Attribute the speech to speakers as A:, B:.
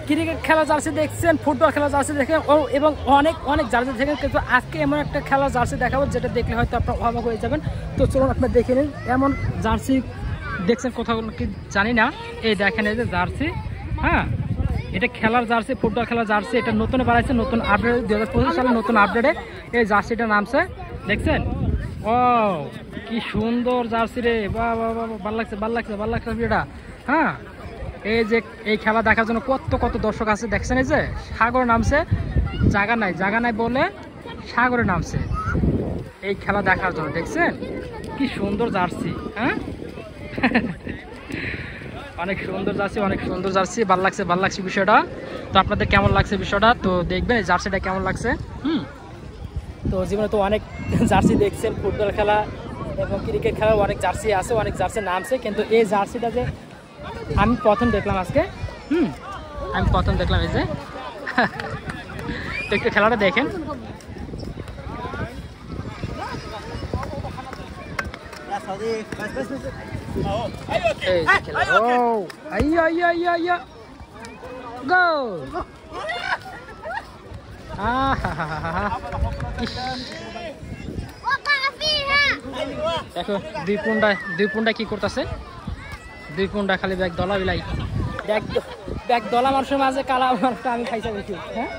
A: Cricket খেলা jersey দেখছেন, football খেলা জার্সি দেখেন এবং অনেক অনেক জার্সি দেখেন, কিন্তু আজকে এমন একটা খেলা জার্সি দেখাবো যেটা দেখলে হয়তো আপনার অবাক হয়ে যাবেন। তো চলুন আপনার দেখে নিন। এমন জার্সি দেখছেন কোথাও কি জানি না, এই দেখেন এই যে জার্সি, হ্যাঁ এটা খেলার জার্সি, ফুটবল খেলার জার্সি। এটা নতুন বানাইছে, নতুন আপডেট 2025 সালে নতুন আপডেটে এই জার্সিটা নামছে, দেখছেন? ও কি সুন্দর জার্সি রে, বাহ বাহ বাহ, ভালো লাগছে ভালো লাগছে ভালো লাগছে এটা। হ্যাঁ এই যে এই খেলা দেখার জন্য কত কত দর্শক আছে দেখছেন। এই যে সাগরে নামছে, জায়গা নাই বলে সাগরে নামছে এই খেলা দেখার জন্য, দেখছেন কি সুন্দর জার্সি। হ্যাঁ অনেক সুন্দর জার্সি, অনেক সুন্দর জার্সি, ভালো লাগছে বিষয়টা। তো আপনাদের কেমন লাগছে বিষয়টা তো দেখবেন, এই জার্সিটা কেমন লাগছে। তো জীবনে তো অনেক জার্সি দেখছেন, ফুটবল খেলা এবং ক্রিকেট খেলার অনেক জার্সি আছে, অনেক জার্সি নামছে, কিন্তু এই জার্সিটা যে আমি প্রথম দেখলাম আজকে। আমি প্রথম দেখলাম এই যে তো একটু খেলাটা দেখেন। দেখো দুই পুন্ডা কি করতেছে, দুই পুন্ডা খালি ব্যাগ দলা বিলাই, ব্যাগ দলা মানুষের মাঝে কালা মানুষটা আমি খাইছা বেশি। হ্যাঁ